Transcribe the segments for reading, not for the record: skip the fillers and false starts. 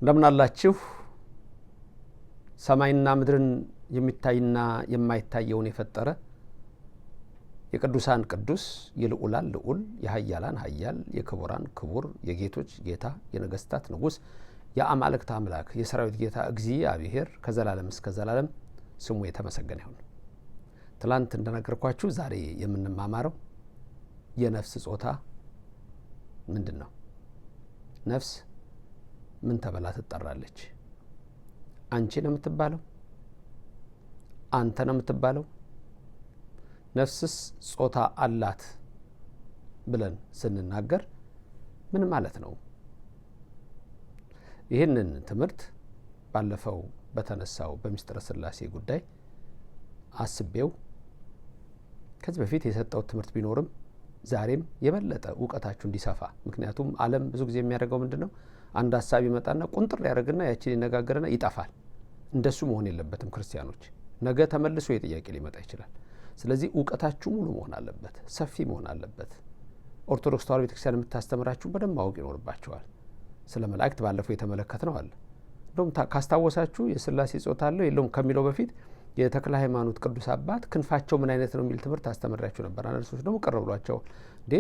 እንደምን አላችሁ? ሰማይና ምድርን የሚታይና የማይታየውን የፈጠረ የቅዱሳን ቅዱስ የልዑላን ልዑል የኃያላን ኃያል የክቡራን ክቡር የጌቶች ጌታ የነገስታት ንጉስ የአማልክት አምላክ የሰራዊት ጌታ እግዚአብሔር ከዘላለም እስከ ዘላለም ስሙ የተመሰገነ ይሁን። ትላንት እንደነገርኳችሁ ዛሬ የምንማማረው የነፍስ ጾታ ምንድነው? ነፍስ ምን ተብላ ትጠራለች? አንቺ ነው የምትባለው? አንተ ነው የምትባለው? ነፍስስ ጾታ አላት ብለን ስንናገር ምን ማለት ነው? ይህንን ትምህርት ባለፈው በተነሳው በሚስጥረ ሥላሴ ጉዳይ አስቤው ከዚህ በፊት የሰጠው ትምህርት ቢኖርም ዛሬም የበለጠ ዕውቀታችሁ እንዲሰፋ፣ ምክንያቱም ዓለም ብዙ ጊዜ የሚያደርገው ምንድነው? አንድ ሐሳብ ይመጣና ቁንጥር ያደርግና ያቺን ይነጋገርና ይጠፋል። እንደሱ መሆን የለበትም። ክርስቲያኖች ነገ ተመልሶ የጥያቄ ሊመጣ ይችላል። ስለዚህ ዕውቀታችሁ ሙሉ መሆን አለበት፣ ሰፊ መሆን አለበት። ኦርቶዶክስ ተዋሕዶ ቤተክርስቲያን የምታስተምራችሁ በደንብ ማወቅ ይኖርባችኋል። ስለ መላእክት ባለፈው የተመለከትነው አለ። እንደውም ካስታወሳችሁ የሥላሴ ጾታ አለው የለውም ከሚለው በፊት የተክለ ሃይማኖት ቅዱስ አባት ክንፋቸው ምን አይነት ነው የሚል ትምህርት አስተምራችሁ ነበር። አንዳንድ ሰዎች ደግሞ ቀረ ብሏቸው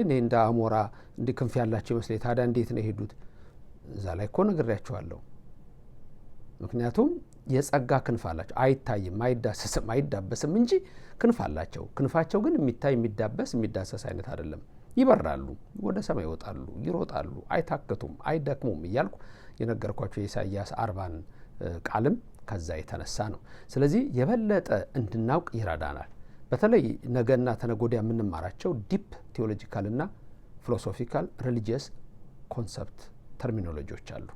እኔ እንደ አሞራ እንዲህ ክንፍ ያላቸው ይመስለኝ፣ ታዲያ እንዴት ነው የሄዱት? እዛ ላይ እኮ ነግሬያችኋለሁ። ምክንያቱም የጸጋ ክንፍ አላቸው። አይታይም፣ አይዳሰስም፣ አይዳበስም እንጂ ክንፍ አላቸው። ክንፋቸው ግን የሚታይ የሚዳበስ የሚዳሰስ አይነት አይደለም። ይበራሉ፣ ወደ ሰማይ ይወጣሉ፣ ይሮጣሉ፣ አይታክቱም፣ አይደክሙም እያልኩ የነገርኳቸው የኢሳይያስ 40 ቃልም ከዛ የተነሳ ነው። ስለዚህ የበለጠ እንድናውቅ ይረዳናል። በተለይ ነገና ተነጎዳ የምንማራቸው ዲፕ ቴዎሎጂካልና ፊሎሶፊካል ሪሊጂየስ ኮንሰፕት ተርሚኖሎጂዎች አሉ።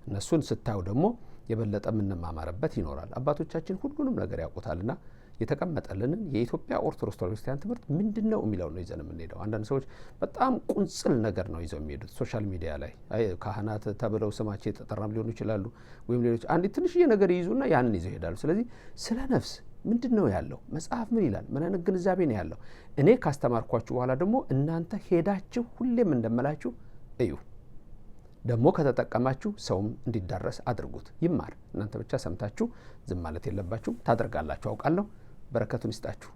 እነሱን ስታዩ ደግሞ የበለጠ የምንማማርበት ይኖራል። አባቶቻችን ሁሉንም ነገር ያውቁታልና የተቀመጠልንን የኢትዮጵያ ኦርቶዶክስ ተዋሕዶ ቤተክርስቲያን ትምህርት ምንድነው የሚለው ነው ይዘን የምንሄደው። አንዳንድ ሰዎች በጣም ቁንጽል ነገር ነው ይዘው የሚሄዱት ሶሻል ሚዲያ ላይ ካህናት ተብለው ስማቸው የተጠራም ሊሆኑ ይችላሉ፣ ወይም ሌሎች አንድ ትንሽዬ ነገር ይይዙና ያንን ይዘው ይሄዳሉ። ስለዚህ ስለ ነፍስ ምንድነው ያለው? መጽሐፍ ምን ይላል? ምን አይነት ግንዛቤ ነው ያለው? እኔ ካስተማርኳችሁ በኋላ ደግሞ እናንተ ሄዳችሁ ሁሌም እንደምላችሁ እዩ። ደግሞ ከተጠቀማችሁ ሰውም እንዲዳረስ አድርጉት፣ ይማር። እናንተ ብቻ ሰምታችሁ ዝም ማለት የለባችሁም። ታደርጋላችሁ፣ አውቃለሁ። በረከቱን ይስጣችሁ።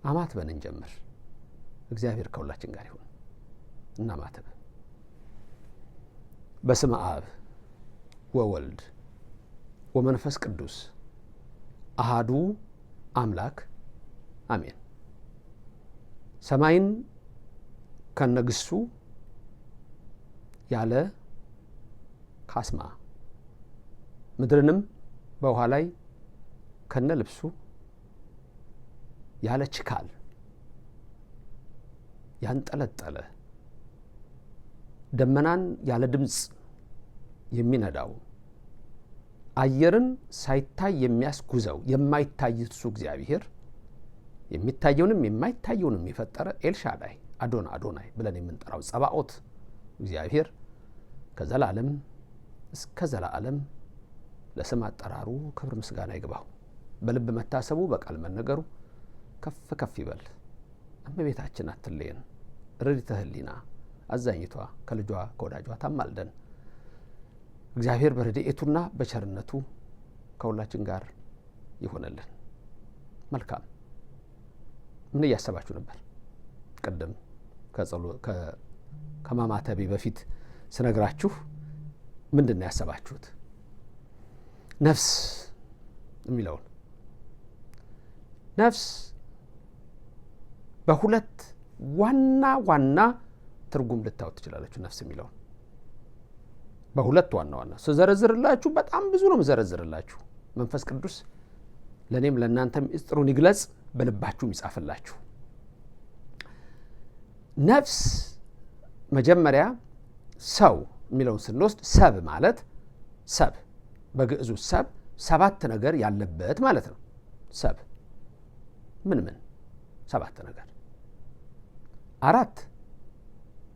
አማትበን እንጀምር። እግዚአብሔር ከሁላችን ጋር ይሁን። እናማትብ። በስመ አብ ወወልድ ወመንፈስ ቅዱስ አሃዱ አምላክ አሜን። ሰማይን ከነግሱ ያለ ካስማ፣ ምድርንም በውሃ ላይ ከነ ልብሱ ያለ ችካል ያንጠለጠለ፣ ደመናን ያለ ድምፅ የሚነዳው፣ አየርን ሳይታይ የሚያስጉዘው የማይታይ እሱ እግዚአብሔር፣ የሚታየውንም የማይታየውንም የፈጠረ ኤልሻዳይ አዶናይ ብለን የምንጠራው ጸባኦት እግዚአብሔር ከዘላለም እስከ ዘላለም ለስም አጠራሩ ክብር ምስጋና ይግባው። በልብ መታሰቡ በቃል መነገሩ ከፍ ከፍ ይበል። እመቤታችን አትለየን። ርዲተ ሕሊና አዛኝቷ ከልጇ ከወዳጇ ታማልደን። እግዚአብሔር በረድኤቱና በቸርነቱ ከሁላችን ጋር ይሆነልን። መልካም። ምን እያሰባችሁ ነበር? ቅድም ከማማተቤ በፊት ስነግራችሁ ምንድን ነው ያሰባችሁት? ነፍስ የሚለውን ነፍስ በሁለት ዋና ትርጉም ልታዩት ትችላላችሁ። ነፍስ የሚለውን በሁለት ዋና ስዘረዝርላችሁ በጣም ብዙ ነው የምዘረዝርላችሁ። መንፈስ ቅዱስ ለእኔም ለእናንተም ምስጢሩን ይግለጽ፣ በልባችሁም ይጻፍላችሁ። ነፍስ መጀመሪያ ሰው የሚለውን ስንወስድ ሰብ ማለት ሰብ በግዕዙ ሰብ 7 ነገር ያለበት ማለት ነው። ሰብ ምን 7 ነገር፣ 4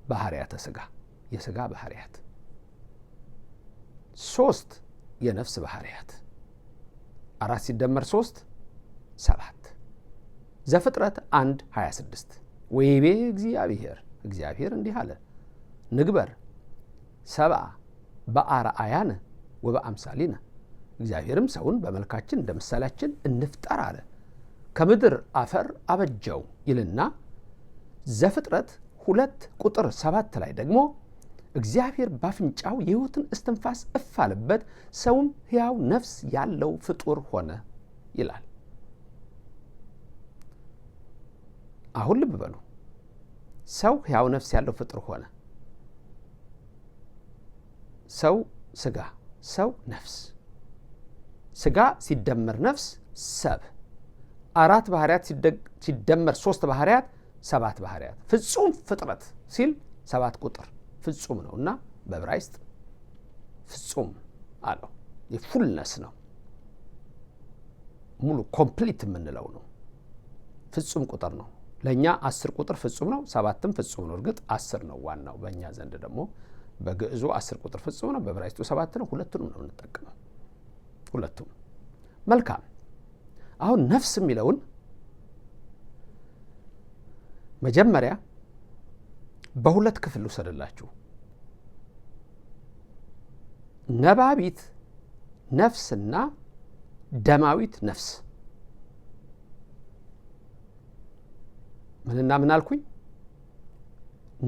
ባህሪያተ ስጋ የስጋ ባህሪያት፣ 3 የነፍስ ባህሪያት፣ 4 ሲደመር 3 7። ዘፍጥረት 1:26 ወይቤ እግዚአብሔር እንዲህ አለ፣ ንግበር ሰብአ በአርአያነ ወበአምሳሊነ እግዚአብሔርም ሰውን በመልካችን እንደ ምሳሌያችን እንፍጠር አለ። ከምድር አፈር አበጀው ይልና ዘፍጥረት 2:7 ላይ ደግሞ እግዚአብሔር ባፍንጫው የሕይወትን እስትንፋስ እፍ አለበት፣ ሰውም ሕያው ነፍስ ያለው ፍጡር ሆነ ይላል። አሁን ልብ በሉ፣ ሰው ሕያው ነፍስ ያለው ፍጡር ሆነ። ሰው ስጋ፣ ሰው ነፍስ፣ ስጋ ሲደመር ነፍስ ሰብ፣ 4 ባህሪያት ሲደመር 3 ባህሪያት 7 ባህሪያት፣ ፍጹም ፍጥረት ሲል 7 ቁጥር ፍጹም ነውና በዕብራይስጥ ፍጹም አለው። የፉልነስ ነው፣ ሙሉ ኮምፕሊት የምንለው ነው። ፍጹም ቁጥር ነው። ለእኛ 10 ቁጥር ፍጹም ነው፣ 7ም ፍጹም ነው። እርግጥ 10 ነው ዋናው፣ በእኛ ዘንድ ደግሞ በግዕዙ 10 ቁጥር ፍጹም ነው፣ በዕብራይስጡ 7 ነው። ሁለቱንም ነው የምንጠቀመው፣ ሁለቱም። መልካም። አሁን ነፍስ የሚለውን መጀመሪያ በሁለት ክፍል ውሰድላችሁ። ነባቢት ነፍስና ደማዊት ነፍስ። ምንና ምን አልኩኝ?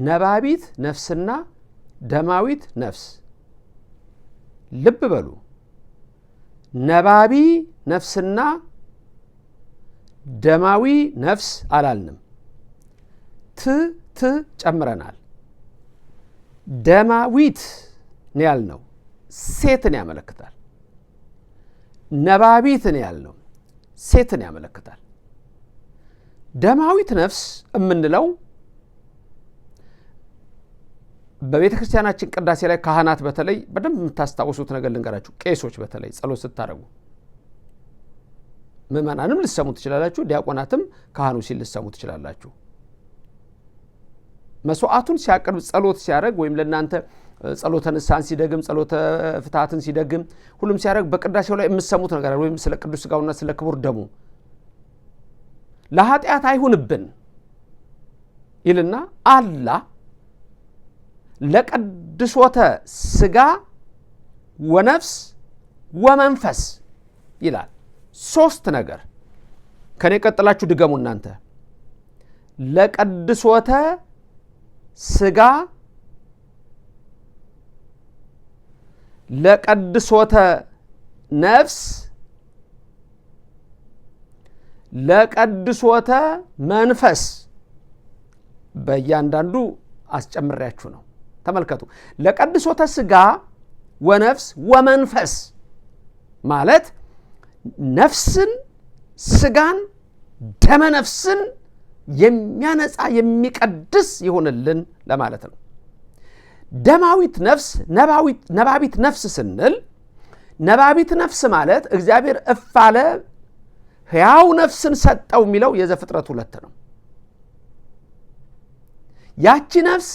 ነባቢት ነፍስና ደማዊት ነፍስ። ልብ በሉ፣ ነባቢ ነፍስና ደማዊ ነፍስ አላልንም፣ ት ጨምረናል። ደማዊት ነው ያልነው፣ ሴትን ያመለክታል። ነባቢት ነው ያልነው፣ ሴትን ያመለክታል። ደማዊት ነፍስ የምንለው በቤተ ክርስቲያናችን ቅዳሴ ላይ ካህናት በተለይ በደንብ የምታስታውሱት ነገር ልንገራችሁ። ቄሶች በተለይ ጸሎት ስታደርጉ ምእመናንም ልሰሙ ትችላላችሁ፣ ዲያቆናትም ካህኑ ሲል ልሰሙ ትችላላችሁ። መስዋዕቱን ሲያቀርብ ጸሎት ሲያደርግ ወይም ለእናንተ ጸሎተ ንስሐን ሲደግም ጸሎተ ፍትሐትን ሲደግም ሁሉም ሲያደርግ በቅዳሴው ላይ የምሰሙት ነገር ወይም ስለ ቅዱስ ሥጋውና ስለ ክቡር ደሙ ለኃጢአት አይሁንብን ይልና አላ ለቀድሶተ ሥጋ ወነፍስ ወመንፈስ ይላል። 3 ነገር ከኔ ቀጥላችሁ ድገሙ እናንተ። ለቀድሶተ ሥጋ፣ ለቀድሶተ ነፍስ፣ ለቀድሶተ መንፈስ። በእያንዳንዱ አስጨምሬያችሁ ነው። ተመልከቱ። ለቀድሶተ ሥጋ ወነፍስ ወመንፈስ ማለት ነፍስን፣ ሥጋን፣ ደመ ነፍስን የሚያነጻ የሚቀድስ ይሆንልን ለማለት ነው። ደማዊት ነፍስ፣ ነባቢት ነፍስ ስንል ነባቢት ነፍስ ማለት እግዚአብሔር እፍ አለ ሕያው ነፍስን ሰጠው የሚለው የዘፍጥረት 2 ነው። ያቺ ነፍስ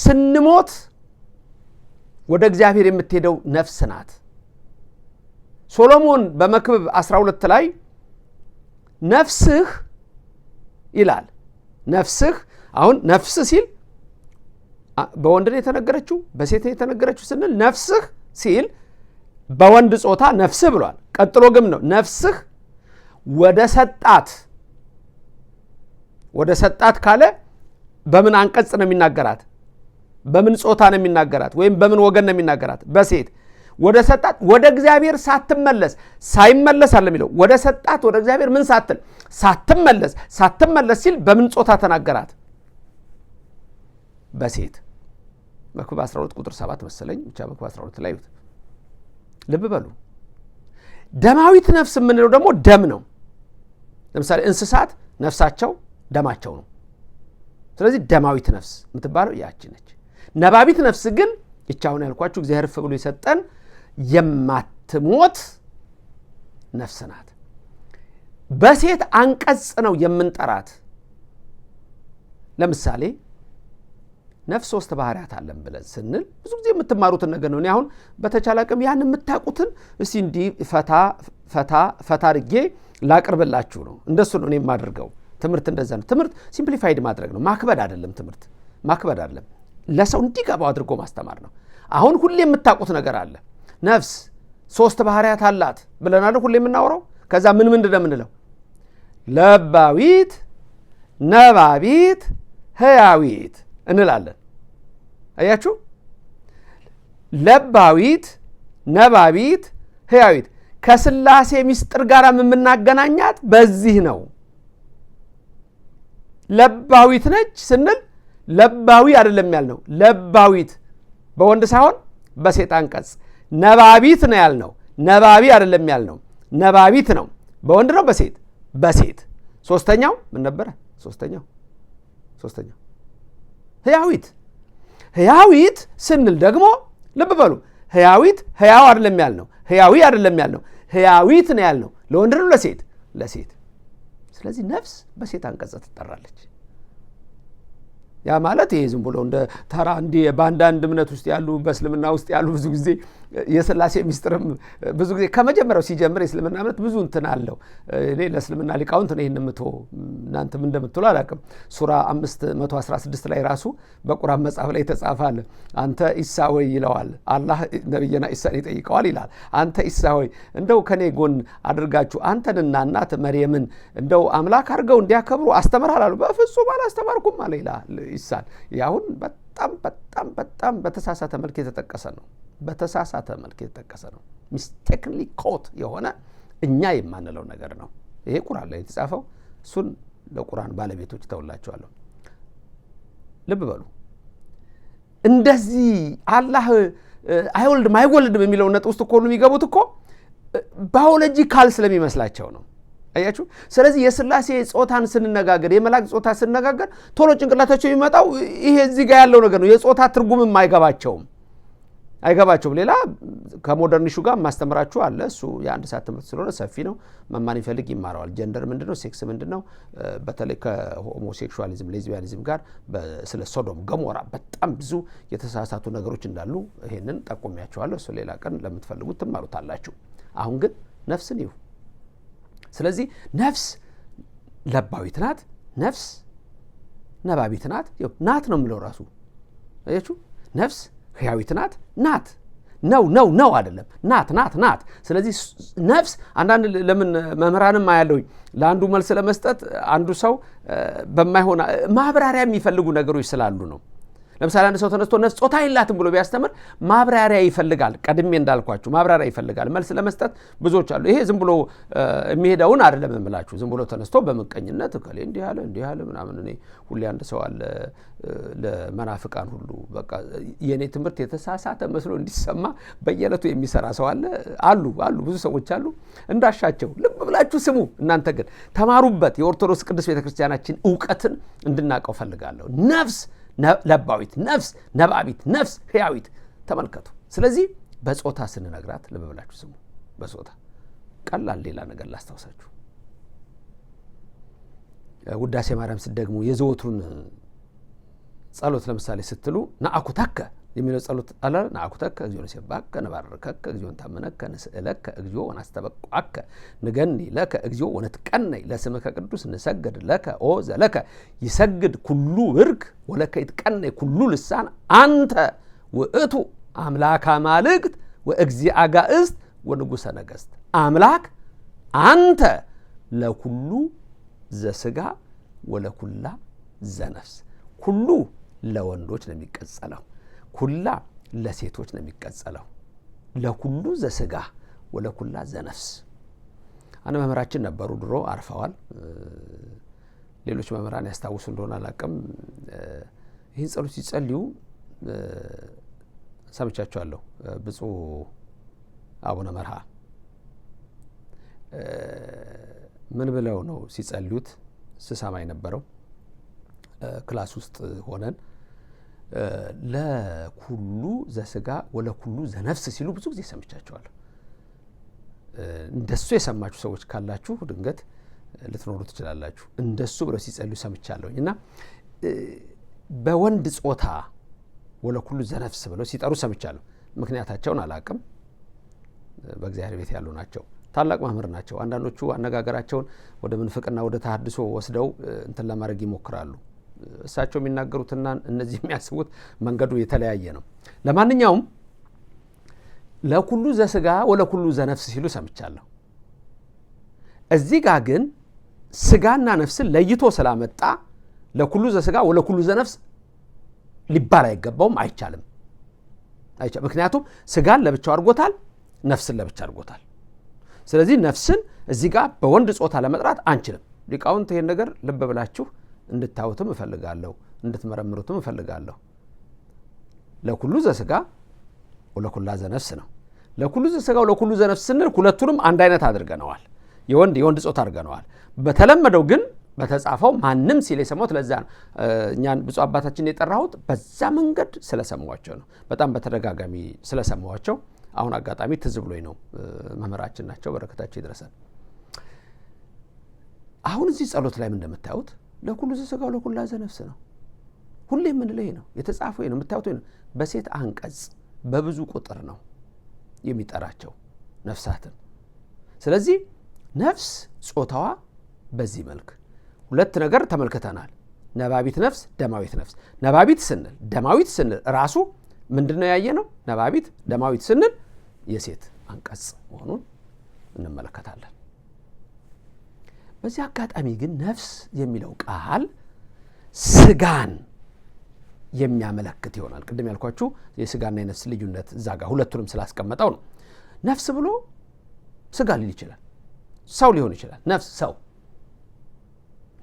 ስንሞት ወደ እግዚአብሔር የምትሄደው ነፍስ ናት። ሶሎሞን በመክብብ 12 ላይ ነፍስህ ይላል። ነፍስህ አሁን ነፍስ ሲል በወንድ ነው የተነገረችው በሴት ነው የተነገረችው ስንል ነፍስህ ሲል በወንድ ጾታ ነፍስህ ብሏል። ቀጥሎ ግን ነው ነፍስህ ወደ ሰጣት ካለ በምን አንቀጽ ነው የሚናገራት? በምን ጾታ ነው የሚናገራት? ወይም በምን ወገን ነው የሚናገራት? በሴት ወደ ሰጣት ወደ እግዚአብሔር ሳይመለስ አለ የሚለው ወደ ሰጣት ወደ እግዚአብሔር ምን ሳትል ሳትመለስ ሲል በምን ጾታ ተናገራት? በሴት። መክብብ 12 ቁጥር 7 መሰለኝ፣ ብቻ መክብብ 12 ላይ ልብ በሉ። ደማዊት ነፍስ የምንለው ደግሞ ደም ነው። ለምሳሌ እንስሳት ነፍሳቸው ደማቸው ነው። ስለዚህ ደማዊት ነፍስ የምትባለው ያቺ ነች። ነባቢት ነፍስ ግን ይቻውን ያልኳችሁ እግዚአብሔር እፍ ብሎ የሰጠን የማትሞት ነፍስ ናት። በሴት አንቀጽ ነው የምንጠራት። ለምሳሌ ነፍስ 3 ባህሪያት አለን ብለን ስንል ብዙ ጊዜ የምትማሩትን ነገር ነው። እኔ አሁን በተቻለ አቅም ያን የምታውቁትን እስቲ እንዲህ ፈታ አድርጌ ላቅርብላችሁ ነው። እንደሱ ነው እኔ የማደርገው። ትምህርት እንደዛ ነው። ትምህርት ሲምፕሊፋይድ ማድረግ ነው፣ ማክበድ አይደለም። ትምህርት ማክበድ አይደለም፣ ለሰው እንዲገባው አድርጎ ማስተማር ነው። አሁን ሁሌ የምታውቁት ነገር አለ። ነፍስ 3 ባህሪያት አላት ብለናል ሁሌ የምናወራው። ከዛ ምን ምንድነው የምንለው? ለባዊት፣ ነባቢት፣ ህያዊት እንላለን። አያችሁ? ለባዊት፣ ነባቢት፣ ህያዊት ከሥላሴ ምስጢር ጋር የምናገናኛት በዚህ ነው። ለባዊት ነች ስንል ለባዊ አይደለም ያልነው፣ ለባዊት በወንድ ሳይሆን በሴት አንቀጽ። ነባቢት ነው ያልነው፣ ነባቢ አይደለም ያልነው፣ ነባቢት ነው። በወንድ ነው በሴት? በሴት። ሶስተኛው ምን ነበረ? ሶስተኛው ህያዊት። ህያዊት ስንል ደግሞ ልብ በሉ፣ ህያዊት ህያው አይደለም ያልነው፣ ህያዊ አይደለም ያልነው፣ ህያዊት ነው ያልነው። ለወንድ ነው ለሴት? ለሴት። ስለዚህ ነፍስ በሴት አንቀጽ ትጠራለች። ያ ማለት ይሄ ዝም ብሎ እንደ ተራ እንዲህ በአንዳንድ እምነት ውስጥ ያሉ በእስልምና ውስጥ ያሉ ብዙ ጊዜ የሥላሴ ምስጢርም ብዙ ጊዜ ከመጀመሪያው ሲጀምር የእስልምና እምነት ብዙ እንትን አለው። እኔ ለእስልምና ሊቃውንት ነው ይህን እናንተም እንደምትሉ አላውቅም። ሱራ 516 ላይ ራሱ በቁርአን መጽሐፍ ላይ የተጻፈ አለ። አንተ ኢሳ ሆይ ይለዋል አላህ ነቢይና ኢሳን ይጠይቀዋል ይላል። አንተ ኢሳ ሆይ እንደው ከኔ ጎን አድርጋችሁ አንተንና እናት መርየምን እንደው አምላክ አድርገው እንዲያከብሩ አስተምርሃል አሉ። በፍጹም አላስተማርኩም አለ ይላል ኢሳን። ያሁን በጣም በተሳሳተ መልክ የተጠቀሰ ነው። በተሳሳተ መልክ የተጠቀሰ ነው። ሚስቴክንሊ ኮት የሆነ እኛ የማንለው ነገር ነው። ይሄ ቁርአን ላይ የተጻፈው። እሱን ለቁርአን ባለቤቶች ተውላቸዋለሁ። ልብ በሉ። እንደዚህ አላህ አይወልድም አይወልድም የሚለው ነጥብ ውስጥ እኮ ነው የሚገቡት እኮ ባዮሎጂካል ስለሚመስላቸው ነው። አያችሁ? ስለዚህ የሥላሴ ጾታን ስንነጋገር የመላእክት ጾታ ስንነጋገር ቶሎ ጭንቅላታቸው የሚመጣው ይሄ እዚህ ጋር ያለው ነገር ነው። የጾታ ትርጉምም አይገባቸውም። ሌላ ከሞደርን ኢሹ ጋር ማስተምራችሁ አለ። እሱ የአንድ ሰዓት ትምህርት ስለሆነ ሰፊ ነው። መማር ይፈልግ ይማረዋል። ጀንደር ምንድነው? ሴክስ ምንድነው? በተለይ ከሆሞሴክሹዋሊዝም ሌዝቢያኒዝም ጋር ስለ ሶዶም ገሞራ በጣም ብዙ የተሳሳቱ ነገሮች እንዳሉ ይሄንን ጠቁሚያችኋለሁ። እሱ ሌላ ቀን ለምትፈልጉት ትማሩታላችሁ። አሁን ግን ነፍስን ይሁ። ስለዚህ ነፍስ ለባዊት ናት፣ ነፍስ ነባቢት ናት። ናት ነው የምለው ራሱ። አያችሁ? ነፍስ ህያዊት ናት። ናት ነው አይደለም፣ ናት። ስለዚህ ነፍስ አንዳንድ ለምን መምህራንም አያለሁኝ ለአንዱ መልስ ለመስጠት አንዱ ሰው በማይሆን ማብራሪያ የሚፈልጉ ነገሮች ስላሉ ነው። ለምሳሌ አንድ ሰው ተነስቶ ነፍስ ጾታ የላትም ብሎ ቢያስተምር ማብራሪያ ይፈልጋል። ቀድሜ እንዳልኳችሁ ማብራሪያ ይፈልጋል መልስ ለመስጠት ብዙዎች አሉ። ይሄ ዝም ብሎ የሚሄደውን አይደለም የምላችሁ። ዝም ብሎ ተነስቶ በመቀኝነት እከሌ እንዲህ አለ ምናምን። እኔ ሁሌ አንድ ሰው አለ ለመናፍቃን ሁሉ በቃ የኔ ትምህርት የተሳሳተ መስሎ እንዲሰማ በየዕለቱ የሚሰራ ሰው አሉ ብዙ ሰዎች አሉ። እንዳሻቸው ልብ ብላችሁ ስሙ። እናንተ ግን ተማሩበት። የኦርቶዶክስ ቅዱስ ቤተክርስቲያናችን ዕውቀትን እንድናቀው ፈልጋለሁ። ነፍስ ለባዊት፣ ነፍስ ነባቢት፣ ነፍስ ህያዊት ተመልከቱ። ስለዚህ በጾታ ስንነግራት ልብ ብላችሁ ስሙ። በጾታ ቀላል ሌላ ነገር ላስታውሳችሁ። ውዳሴ ማርያም ስትደግሙ የዘወትሩን ጸሎት ለምሳሌ ስትሉ ነአኩተከ የሚለው ጸሎት አለ። ነአኩተከ እግዚኦ ነሴብሐከ ነባርከከ እግዚኦ ነታመነከ ንስእለከ እግዚኦ ወናስተበቅዐከ ንገኒ ለከ እግዚኦ ወነትቀነይ ለስምከ ቅዱስ ንሰግድ ለከ ኦ ዘለከ ይሰግድ ኩሉ ብርክ ወለከ ይትቀነይ ኩሉ ልሳን አንተ ውእቱ አምላክ አማልክት ወእግዚአ አጋእዝት ወንጉሰ ነገሥት። አምላክ አንተ ለኩሉ ዘስጋ ወለኩላ ዘነፍስ። ኩሉ ለወንዶች ነው የሚቀጸለው፣ ኩላ ለሴቶች ነው የሚቀጸለው። ለኩሉ ዘስጋ ወለኩላ ዘነፍስ። አንድ መምህራችን ነበሩ፣ ድሮ አርፈዋል። ሌሎች መምህራን ያስታውሱ እንደሆነ አላውቅም። ይህን ጸሎት ሲጸልዩ ሰምቻቸዋለሁ። ብፁዕ አቡነ መርሃ ምን ብለው ነው ሲጸልዩት ስሰማ የነበረው? ክላስ ውስጥ ሆነን ለኩሉ ዘስጋ ወለኩሉ ዘነፍስ ሲሉ ብዙ ጊዜ ሰምቻቸዋለሁ። እንደሱ የሰማችሁ ሰዎች ካላችሁ ድንገት ልትኖሩ ትችላላችሁ። እንደሱ ብለው ሲጸልዩ ሰምቻለሁኝ። እና በወንድ ጾታ ወለኩሉ ዘነፍስ ብለው ሲጠሩ ሰምቻለሁ። ምክንያታቸውን አላቅም። በእግዚአብሔር ቤት ያሉ ናቸው። ታላቅ መምህር ናቸው። አንዳንዶቹ አነጋገራቸውን ወደ ምንፍቅና ወደ ተሐድሶ ወስደው እንትን ለማድረግ ይሞክራሉ። እሳቸው የሚናገሩትና እነዚህ የሚያስቡት መንገዱ የተለያየ ነው። ለማንኛውም ለኩሉ ዘስጋ ወለኩሉ ዘነፍስ ሲሉ ሰምቻለሁ። እዚህ ጋር ግን ስጋና ነፍስን ለይቶ ስላመጣ ለኩሉ ዘስጋ ወለኩሉ ዘነፍስ ሊባል አይገባውም፣ አይቻልም። ምክንያቱም ስጋን ለብቻው አድርጎታል፣ ነፍስን ለብቻ አድርጎታል። ስለዚህ ነፍስን እዚህ ጋር በወንድ ጾታ ለመጥራት አንችልም። ሊቃውንት ይሄን ነገር ልብ ብላችሁ እንድታዩትም እፈልጋለሁ፣ እንድትመረምሩትም እፈልጋለሁ። ለኩሉ ዘስጋ ወለኩላ ዘነፍስ ነው። ለኩሉ ዘስጋ ወለኩሉ ዘነፍስ ስንል ሁለቱንም አንድ አይነት አድርገነዋል፣ የወንድ ጾታ አድርገነዋል። በተለመደው ግን በተጻፈው ማንም ሲል የሰማሁት ለዛ ነው። እኛን ብፁዕ አባታችን የጠራሁት በዛ መንገድ ስለሰማዋቸው ነው። በጣም በተደጋጋሚ ስለሰማዋቸው አሁን አጋጣሚ ትዝ ብሎኝ ነው። መምህራችን ናቸው፣ በረከታቸው ይድረሳል። አሁን እዚህ ጸሎት ላይ ምን እንደምታዩት ለኩሉ ዘስጋ ወለኩላ ዘነፍስ ነው። ሁሌ የምንለው ይሄ ነው፣ የተጻፈው ይሄ ነው፣ የምታዩት ይሄ ነው። በሴት አንቀጽ በብዙ ቁጥር ነው የሚጠራቸው ነፍሳትን። ስለዚህ ነፍስ ጾታዋ በዚህ መልክ ሁለት ነገር ተመልክተናል። ነባቢት ነፍስ፣ ደማዊት ነፍስ። ነባቢት ስንል ደማዊት ስንል ራሱ ምንድነው ያየነው? ነባቢት ደማዊት ስንል የሴት አንቀጽ መሆኑን እንመለከታለን። በዚህ አጋጣሚ ግን ነፍስ የሚለው ቃል ስጋን የሚያመለክት ይሆናል። ቅድም ያልኳችሁ የስጋና የነፍስ ልዩነት እዛ ጋር ሁለቱንም ስላስቀመጠው ነው። ነፍስ ብሎ ስጋ ሊል ይችላል፣ ሰው ሊሆን ይችላል። ነፍስ ሰው፣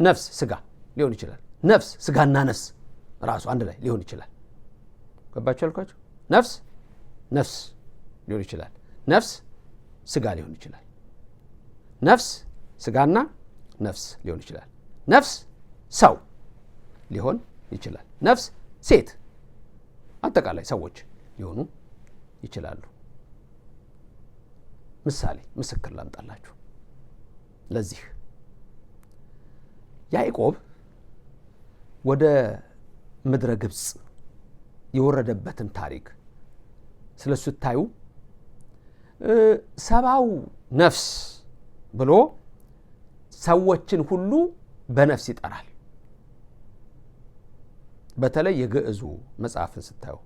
ነፍስ ስጋ ሊሆን ይችላል። ነፍስ ስጋና ነፍስ ራሱ አንድ ላይ ሊሆን ይችላል። ገባችሁ ያልኳችሁ? ነፍስ ነፍስ ሊሆን ይችላል፣ ነፍስ ስጋ ሊሆን ይችላል። ነፍስ ስጋና ነፍስ ሊሆን ይችላል። ነፍስ ሰው ሊሆን ይችላል። ነፍስ ሴት፣ አጠቃላይ ሰዎች ሊሆኑ ይችላሉ። ምሳሌ ምስክር ላምጣላችሁ ለዚህ። ያዕቆብ ወደ ምድረ ግብፅ የወረደበትን ታሪክ ስለሱ ታዩ። ሰባው ነፍስ ብሎ ሰዎችን ሁሉ በነፍስ ይጠራል። በተለይ የግዕዙ መጽሐፍን ስታዩ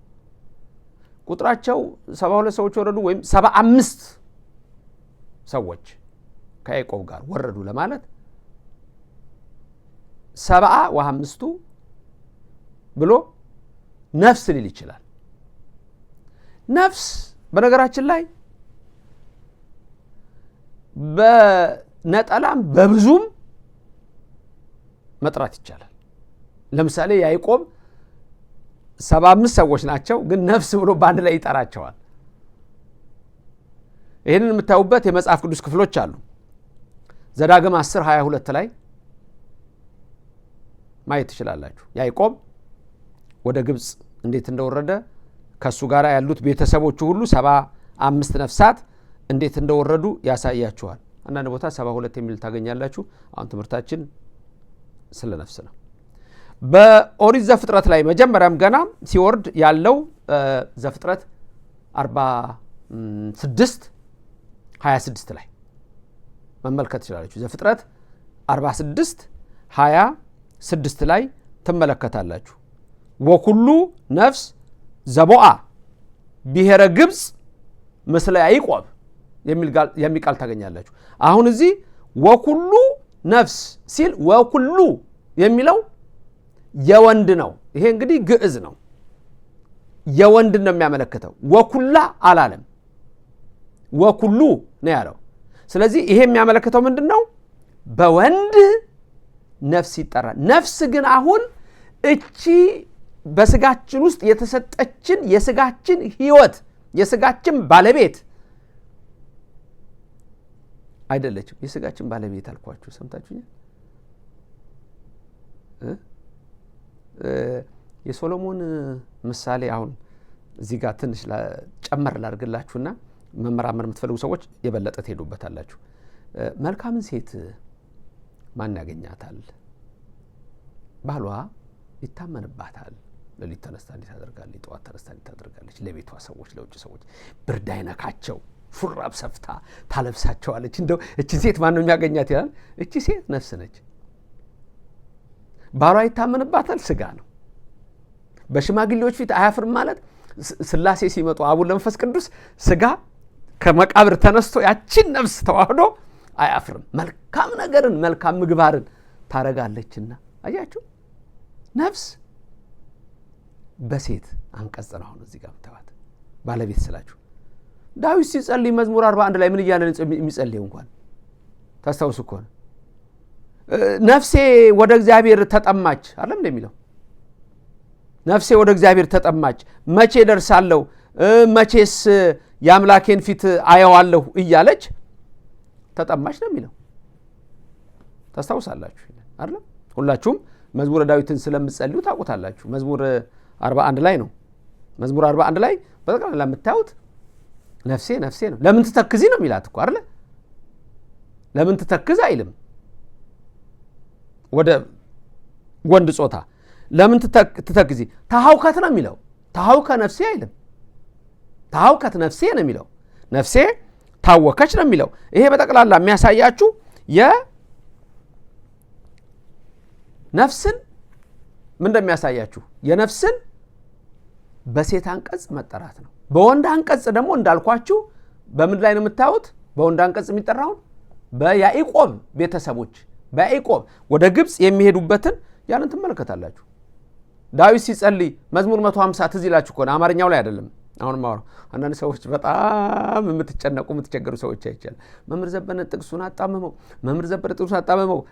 ቁጥራቸው 72 ሰዎች ወረዱ ወይም 75 ሰዎች ከያዕቆብ ጋር ወረዱ ለማለት 75ቱ ብሎ ነፍስ ሊል ይችላል። ነፍስ በነገራችን ላይ በነጠላም በብዙም መጥራት ይቻላል። ለምሳሌ ያዕቆብ 75 ሰዎች ናቸው፣ ግን ነፍስ ብሎ በአንድ ላይ ይጠራቸዋል። ይህንን የምታዩበት የመጽሐፍ ቅዱስ ክፍሎች አሉ። ዘዳግም 10:22 ላይ ማየት ትችላላችሁ። ያዕቆብ ወደ ግብፅ እንዴት እንደወረደ ከሱ ጋር ያሉት ቤተሰቦቹ ሁሉ 75 ነፍሳት እንዴት እንደወረዱ ያሳያችኋል። አንዳንድ ቦታ 72 የሚል ታገኛላችሁ። አሁን ትምህርታችን ስለ ነፍስ ነው። በኦሪት ዘፍጥረት ላይ መጀመሪያም ገና ሲወርድ ያለው ዘፍጥረት 46:26 ላይ መመልከት ትችላላችሁ። ዘፍጥረት 46:26 ላይ ትመለከታላችሁ። ወኩሉ ነፍስ ዘቦአ ብሔረ ግብፅ ምስለ ያዕቆብ የሚል ቃል ታገኛላችሁ። አሁን እዚህ ወኩሉ ነፍስ ሲል ወኩሉ የሚለው የወንድ ነው። ይሄ እንግዲህ ግዕዝ ነው፣ የወንድ ነው የሚያመለክተው። ወኩላ አላለም፣ ወኩሉ ነው ያለው። ስለዚህ ይሄ የሚያመለክተው ምንድን ነው? በወንድ ነፍስ ይጠራል። ነፍስ ግን አሁን እቺ በስጋችን ውስጥ የተሰጠችን የስጋችን ህይወት የስጋችን ባለቤት አይደለችም። የስጋችን ባለቤት አልኳችሁ፣ ሰምታችሁኛል? የሶሎሞን ምሳሌ አሁን እዚህ ጋር ትንሽ ጨመር ላድርግላችሁና መመራመር የምትፈልጉ ሰዎች የበለጠ ትሄዱበታላችሁ። መልካምን ሴት ማን ያገኛታል? ባሏ ይታመንባታል። ሌሊት ተነስታ እንዴት ታደርጋለች? ጠዋት ተነስታ እንዴት ታደርጋለች? ለቤቷ ሰዎች፣ ለውጭ ሰዎች ብርድ አይነካቸው፣ ሹራብ ሰፍታ ታለብሳቸዋለች። እንደው እቺ ሴት ማን ነው የሚያገኛት ይላል። እቺ ሴት ነፍስ ነች። ባሏ ይታመንባታል፣ ስጋ ነው። በሽማግሌዎች ፊት አያፍርም ማለት ስላሴ ሲመጡ አቡነ መንፈስ ቅዱስ ስጋ ከመቃብር ተነስቶ ያችን ነፍስ ተዋህዶ አያፍርም። መልካም ነገርን መልካም ምግባርን ታረጋለችና። አያችሁ ነፍስ በሴት አንቀጽ ነው። አሁን እዚህ ጋር ተዋት ባለቤት ስላችሁ ዳዊት ሲጸልይ መዝሙር 41 ላይ ምን እያለ የሚጸልየው እንኳን ታስታውሱ ከሆነ ነፍሴ ወደ እግዚአብሔር ተጠማች አይደል እንደሚለው ነፍሴ ወደ እግዚአብሔር ተጠማች መቼ ደርሳለሁ መቼስ የአምላኬን ፊት አየዋለሁ እያለች ተጠማች ነው የሚለው ታስታውሳላችሁ አይደል? ሁላችሁም መዝሙረ ዳዊትን ስለምትጸልዩ ታውቁታላችሁ። መዝሙር 41 ላይ ነው። መዝሙር 41 ላይ በጠቅላላ የምታዩት ነፍሴ ነፍሴ ነው። ለምን ትተክዚ ነው የሚላት እኮ አይደል? ለምን ትተክዝ አይልም። ወደ ወንድ ጾታ ለምን ትተክዚ ታውከት ነው የሚለው። ታውከ ነፍሴ አይልም። ታውከት ነፍሴ ነው የሚለው። ነፍሴ ታወከች ነው የሚለው። ይሄ በጠቅላላ የሚያሳያችሁ የነፍስን ምን እንደሚያሳያችሁ የነፍስን በሴት አንቀጽ መጠራት ነው። በወንድ አንቀጽ ደግሞ እንዳልኳችሁ በምን ላይ ነው የምታዩት? በወንድ አንቀጽ የሚጠራውን በያዕቆብ ቤተሰቦች በያዕቆብ ወደ ግብጽ የሚሄዱበትን ያንን ትመለከታላችሁ። ዳዊት ሲጸልይ መዝሙር 150 ትዝ ይላችሁ ከሆነ አማርኛው ላይ አይደለም አሁን ማወራው። አንዳንድ ሰዎች በጣም የምትቸገሩ ሰዎች አይቻል መምህር ዘበነ ጥቅሱን አጣመመው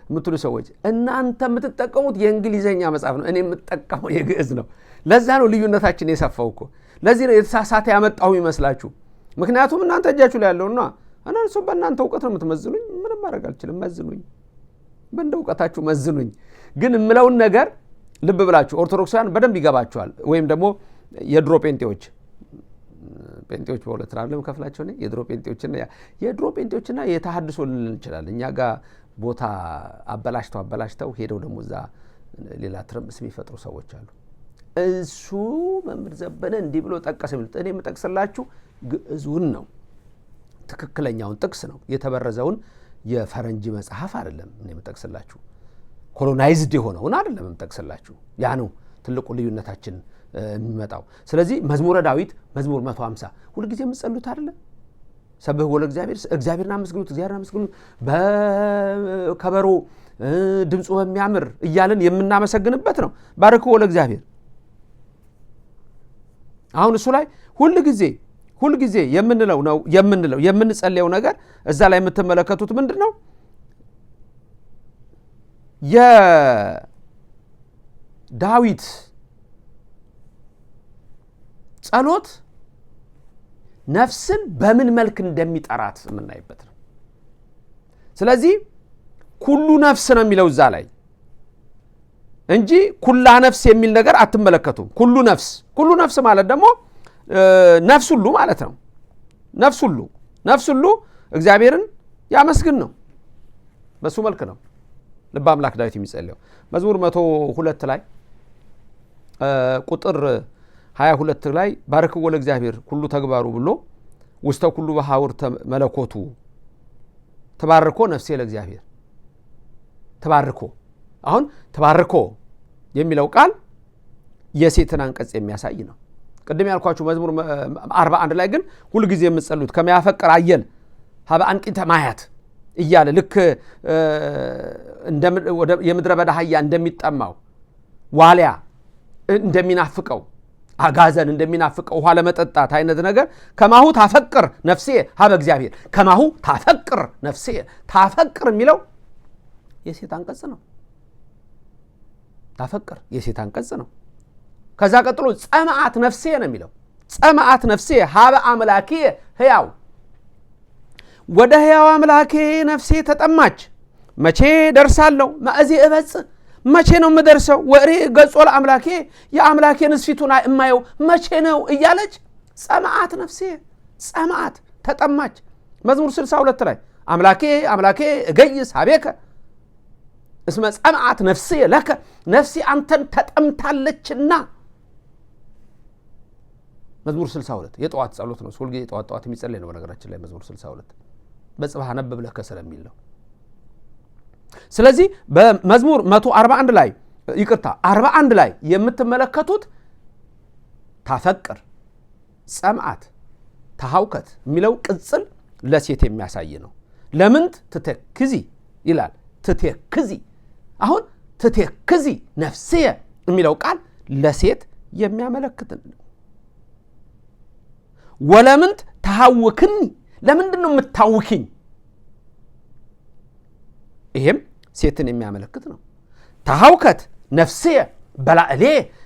የምትሉ ሰዎች እናንተ የምትጠቀሙት የእንግሊዘኛ መጽሐፍ ነው፣ እኔ የምጠቀመው የግዕዝ ነው። ለዛ ነው ልዩነታችን የሰፋው እኮ። ለዚህ ነው የተሳሳተ ያመጣሁ ይመስላችሁ። ምክንያቱም እናንተ እጃችሁ ላይ ያለውና አንዳንድ ሰው በእናንተ እውቀት ነው የምትመዝኑኝ። ምንም ማድረግ አልችልም። መዝኑኝ፣ በእንደ እውቀታችሁ መዝኑኝ። ግን የምለውን ነገር ልብ ብላችሁ ኦርቶዶክሳውያን በደንብ ይገባቸዋል። ወይም ደግሞ የድሮ ጴንጤዎች በሁለት ራለም ከፍላቸው ነው። የድሮ ጴንጤዎችና የተሐድሶ ልንል እንችላለን። እኛ ጋር ቦታ አበላሽተው ሄደው ደግሞ እዛ ሌላ ትርምስ የሚፈጥሩ ሰዎች አሉ። እሱ መምህር ዘበነ እንዲህ ብሎ ጠቀሰ የሚሉት እኔ የምጠቅስላችሁ ግዕዙን ነው። ትክክለኛውን ጥቅስ ነው። የተበረዘውን የፈረንጅ መጽሐፍ አይደለም እኔ የምጠቅስላችሁ። ኮሎናይዝድ የሆነውን አይደለም የምጠቅስላችሁ። ያ ነው ትልቁ ልዩነታችን የሚመጣው። ስለዚህ መዝሙረ ዳዊት መዝሙር 150 ሁልጊዜ የምትጸሉት አይደለም? ሰብህ ወለ እግዚአብሔርን አመስግኑት፣ በከበሮ ድምፁ በሚያምር እያልን የምናመሰግንበት ነው። ባርኩ ወለ እግዚአብሔር። አሁን እሱ ላይ ሁልጊዜ የምንጸልየው ነገር እዛ ላይ የምትመለከቱት ምንድን ነው? የዳዊት ጸሎት ነፍስን በምን መልክ እንደሚጠራት የምናይበት ነው። ስለዚህ ኩሉ ነፍስ ነው የሚለው እዛ ላይ እንጂ ኩላ ነፍስ የሚል ነገር አትመለከቱም። ኩሉ ነፍስ ማለት ደግሞ ነፍስ ሁሉ ማለት ነው። ነፍስ ሁሉ እግዚአብሔርን ያመስግን ነው። በሱ መልክ ነው ልበ አምላክ ዳዊት የሚጸልየው። መዝሙር 102 ላይ ቁጥር 22 ላይ ባርክዎ ለእግዚአብሔር ኩሉ ተግባሩ ብሎ ውስተ ኩሉ በሐውርተ መለኮቱ ተባርኮ ነፍሴ ለእግዚአብሔር አሁን ተባርኮ የሚለው ቃል የሴትን አንቀጽ የሚያሳይ ነው። ቅድም ያልኳችሁ መዝሙር 41 ላይ ግን ሁልጊዜ የምትጸሉት ከመያፈቅር አየል ሀበ አንቂተ ማያት እያለ ልክ የምድረ በዳ አህያ እንደሚጠማው ዋሊያ እንደሚናፍቀው አጋዘን እንደሚናፍቀው ውሃ ለመጠጣት አይነት ነገር ከማሁ ታፈቅር ነፍሴ ሀበ እግዚአብሔር ከማሁ ታፈቅር ነፍሴ ታፈቅር የሚለው የሴት አንቀጽ ነው። ታፈቅር የሴት አንቀጽ ነው። ከዛ ቀጥሎ ጸማዓት ነፍሴ ነው የሚለው። ጸማዓት ነፍሴ ሀበ አምላኬ ሕያው ወደ ሕያው አምላኬ ነፍሴ ተጠማች። መቼ ደርሳለሁ? ማእዜ እበጽሕ መቼ ነው የምደርሰው? ወሬ ገጾ ለአምላኬ የአምላኬን ፊቱን እማየው መቼ ነው እያለች ጸማዓት ነፍሴ ጸማዓት ተጠማች። መዝሙር 62 ላይ አምላኬ እገይስ ሀቤከ እስመ ጸማዓት ነፍሴ ለከ ነፍሴ አንተን ተጠምታለችና። መዝሙር 62 የጠዋት ጸሎት ነው። ሁልጊዜ ጠዋት የሚጸለይ ነው። በነገራችን ላይ መዝሙር 62 በጽባህ ነብብ ለከ ስለሚል ነው። ስለዚህ በመዝሙር 141 ላይ 41 ላይ የምትመለከቱት ታፈቅር ጸምዓት ተሐውከት የሚለው ቅጽል ለሴት የሚያሳይ ነው። ለምንት ትተክዚ ይላል። ትተክዚ አሁን ትተክዚ ነፍስየ የሚለው ቃል ለሴት የሚያመለክት ነው። ወለምንት ተሐውክኒ ለምንድነው የምታውኪኝ? ይሄም ሴትን የሚያመለክት ነው። ተሐውከት ነፍስየ በላዕሌ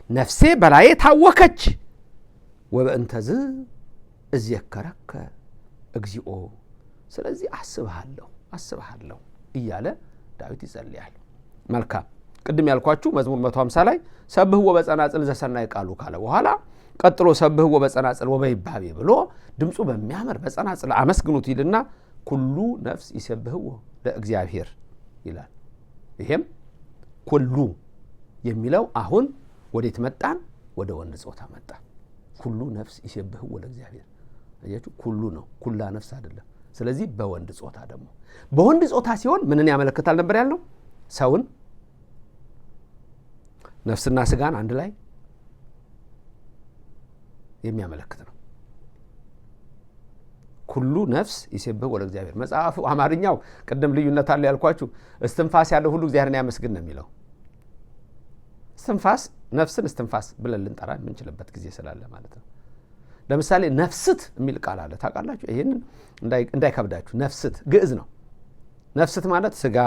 ነፍሴ በላዬ ታወከች ወበእንተዝ እዝየከረከ እግዚኦ ስለዚህ አስብሃለሁ እያለ ዳዊት ይጸልያል። መልካም ቅድም ያልኳችሁ መዝሙር 150 ላይ ሰብህዎ በጸናጽል ዘሰናይ ቃሉ ካለ በኋላ ቀጥሎ ሰብህዎ በጸናጽል ወበይባቤ ብሎ ድምፁ በሚያምር በጸናጽል አመስግኑት ይልና ኩሉ ነፍስ ይሰብህዎ ለእግዚአብሔር ይላል። ይሄም ኩሉ የሚለው አሁን ወዴት መጣን? ወደ ወንድ ጾታ መጣ። ኩሉ ነፍስ ይሰብህዎ ለእግዚአብሔር አያችሁ፣ ኩሉ ነው፣ ኩላ ነፍስ አይደለም። ስለዚህ በወንድ ጾታ ደግሞ በወንድ ጾታ ሲሆን ምንን ያመለክታል ነበር ያልነው? ሰውን ነፍስና ስጋን አንድ ላይ የሚያመለክት ነው። ኩሉ ነፍስ ይሰብህዎ ለእግዚአብሔር። መጽሐፉ አማርኛው ቀደም ልዩነት አለ ያልኳችሁ እስትንፋስ ያለው ሁሉ እግዚአብሔርን ያመስግን ነው የሚለው። እስትንፋስ ነፍስን እስትንፋስ ብለን ልንጠራ የምንችልበት ጊዜ ስላለ ማለት ነው። ለምሳሌ ነፍስት የሚል ቃል አለ ታውቃላችሁ። ይሄንን እንዳይከብዳችሁ ነፍስት ግዕዝ ነው። ነፍስት ማለት ስጋ፣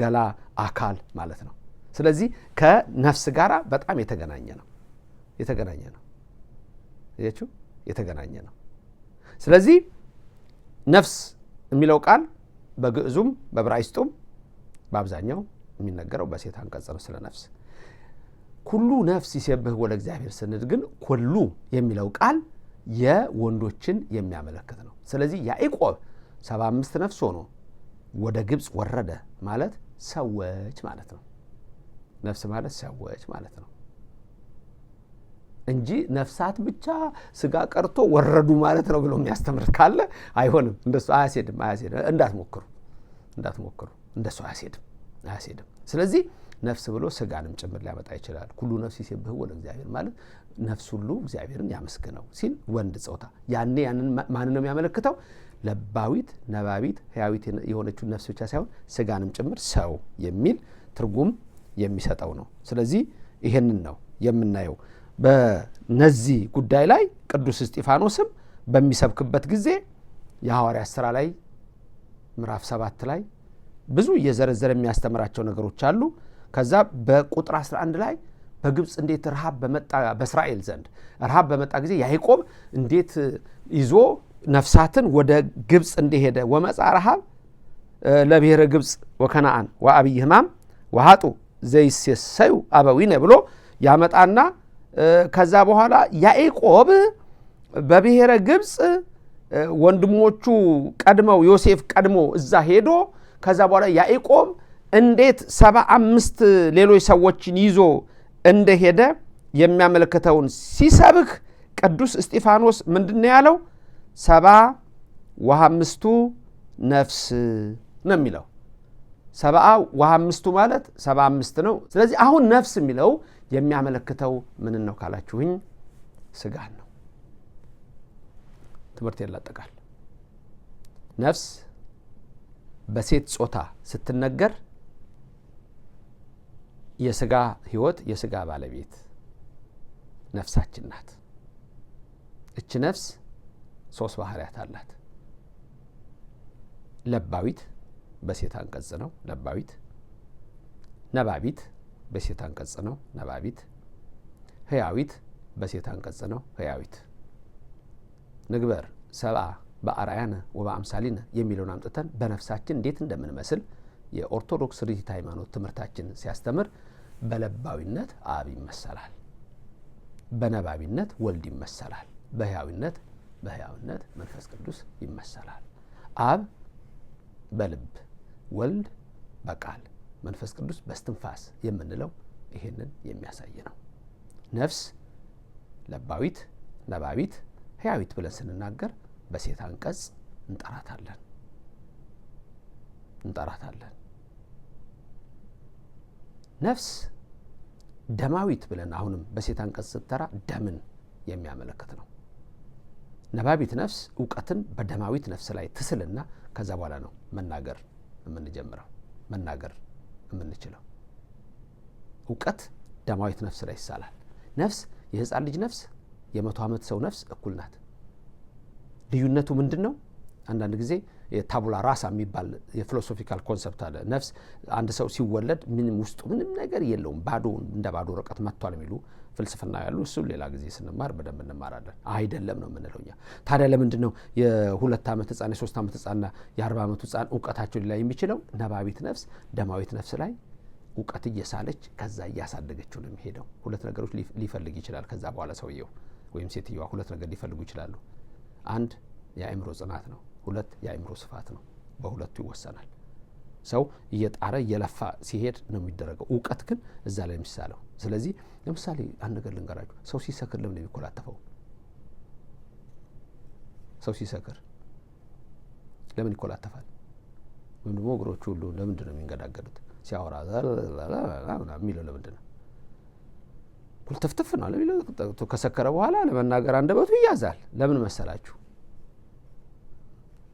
ገላ፣ አካል ማለት ነው። ስለዚህ ከነፍስ ጋራ በጣም የተገናኘ ነው። እያችሁ የተገናኘ ነው። ስለዚህ ነፍስ የሚለው ቃል በግዕዙም በዕብራይስጡም በአብዛኛው የሚነገረው በሴት አንቀጽ ነው ስለ ነፍስ። ኩሉ ነፍስ ይሰብህዎ ለእግዚአብሔር ስንል ግን ኩሉ የሚለው ቃል የወንዶችን የሚያመለክት ነው። ስለዚህ ያዕቆብ 75 ነፍስ ሆኖ ወደ ግብፅ ወረደ ማለት ሰዎች ማለት ነው። ነፍስ ማለት ሰዎች ማለት ነው እንጂ ነፍሳት ብቻ ስጋ ቀርቶ ወረዱ ማለት ነው ብሎ የሚያስተምር ካለ አይሆንም። እንደሱ አያስሄድም። እንዳትሞክሩ እንደሱ አያስሄድም። ስለዚህ ነፍስ ብሎ ስጋንም ጭምር ሊያመጣ ይችላል። ኩሉ ነፍስ ይሰብህዎ ለእግዚአብሔር ማለት ነፍስ ሁሉ እግዚአብሔርን ያመስግነው ሲል ወንድ ጾታ ያንን ማን ነው የሚያመለክተው? ለባዊት፣ ነባቢት፣ ሕያዊት የሆነችው ነፍስ ብቻ ሳይሆን ስጋንም ጭምር ሰው የሚል ትርጉም የሚሰጠው ነው። ስለዚህ ይሄንን ነው የምናየው። በነዚህ ጉዳይ ላይ ቅዱስ እስጢፋኖስም በሚሰብክበት ጊዜ የሐዋርያት ሥራ ላይ ምዕራፍ 7 ላይ ብዙ እየዘረዘረ የሚያስተምራቸው ነገሮች አሉ። ከዛ በቁጥር 11 ላይ በግብፅ እንዴት ረሃብ በመጣ በእስራኤል ዘንድ ረሃብ በመጣ ጊዜ ያዕቆብ እንዴት ይዞ ነፍሳትን ወደ ግብፅ እንደሄደ ወመጻ ረሃብ ለብሔረ ግብፅ ወከነአን ወአብይ ሕማም ወሃጡ ዘይሴሰዩ አበዊነ ብሎ ያመጣና ከዛ በኋላ ያዕቆብ በብሔረ ግብፅ ወንድሞቹ ቀድመው ዮሴፍ ቀድሞ እዛ ሄዶ ከዛ በኋላ ያዕቆብ እንዴት 75 ሌሎች ሰዎችን ይዞ እንደሄደ የሚያመለክተውን ሲሰብክ ቅዱስ እስጢፋኖስ ምንድነው ያለው? 75 ነፍስ ነው የሚለው። 75 ማለት 75 ነው። ስለዚህ አሁን ነፍስ የሚለው የሚያመለክተው ምን ነው ካላችሁኝ ስጋን ነው። ትምህርት ያላጠቃል። ነፍስ በሴት ጾታ ስትነገር የስጋ ህይወት የስጋ ባለቤት ነፍሳችን ናት። እቺ ነፍስ 3 ባህሪያት አላት። ለባዊት በሴት አንቀጽ ነው ለባዊት፣ ነባቢት በሴት አንቀጽ ነው ነባቢት፣ ሕያዊት በሴት አንቀጽ ነው ሕያዊት። ንግበር ሰብአ በአርአያነ ወበአምሳሊነ የሚለውን አምጥተን በነፍሳችን እንዴት እንደምንመስል የኦርቶዶክስ ርቲት ሃይማኖት ትምህርታችን ሲያስተምር በለባዊነት አብ ይመሰላል፣ በነባቢነት ወልድ ይመሰላል፣ በሕያዊነት መንፈስ ቅዱስ ይመሰላል። አብ በልብ ወልድ በቃል መንፈስ ቅዱስ በስትንፋስ የምንለው ይሄንን የሚያሳይ ነው። ነፍስ ለባዊት፣ ነባቢት፣ ሕያዊት ብለን ስንናገር በሴት አንቀጽ እንጠራታለን። ነፍስ ደማዊት ብለን አሁንም በሴት አንቀጽ ስትጠራ ደምን የሚያመለክት ነው። ነባቢት ነፍስ ዕውቀትን በደማዊት ነፍስ ላይ ትስልና ከዛ በኋላ ነው መናገር የምንችለው። ዕውቀት ደማዊት ነፍስ ላይ ይሳላል። ነፍስ የሕፃን ልጅ ነፍስ የ100 ዓመት ሰው ነፍስ እኩል ናት። ልዩነቱ ምንድነው? አንዳንድ ጊዜ የታቡላ ራሳ የሚባል የፊሎሶፊካል ኮንሰፕት አለ። ነፍስ አንድ ሰው ሲወለድ ምንም ውስጡ ምንም ነገር የለውም፣ ባዶ እንደ ባዶ ወረቀት መጥቷል የሚሉ ፍልስፍና ያሉ፣ እሱ ሌላ ጊዜ ስንማር በደንብ እንማራለን። አይደለም ነው የምንለው እኛ። ታዲያ ለምንድን ነው የ2 ዓመት ሕፃን የ3 ዓመት ሕፃንና የ40 ዓመቱ ሕፃን ዕውቀታቸው ላይ የሚችለው? ነባቢት ነፍስ ደማዊት ነፍስ ላይ ዕውቀት እየሳለች ከዛ እያሳደገችው ነው የሚሄደው። 2 ነገሮች ሊፈልግ ይችላል። ከዛ በኋላ ሰውየው ወይም ሴትዮዋ 2 ነገር ሊፈልጉ ይችላሉ። 1 የአእምሮ ጽናት ነው። 2 የአእምሮ ስፋት ነው። በሁለቱ ይወሰናል። ሰው እየጣረ እየለፋ ሲሄድ ነው የሚደረገው። ዕውቀት ግን እዛ ላይ የሚሳለው። ስለዚህ ለምሳሌ አንድ ነገር ልንገራችሁ። ሰው ሲሰክር ለምን የሚኮላተፈው? ሰው ሲሰክር ለምን ይኮላተፋል? ወይም ደግሞ እግሮቹ ሁሉ ለምንድን ነው የሚንገዳገዱት? ሲያወራ የሚለው ለምንድን ነው? ኩልተፍተፍ ነው ለሚለው። ከሰከረ በኋላ ለመናገር አንደበቱ ይያዛል። ለምን መሰላችሁ?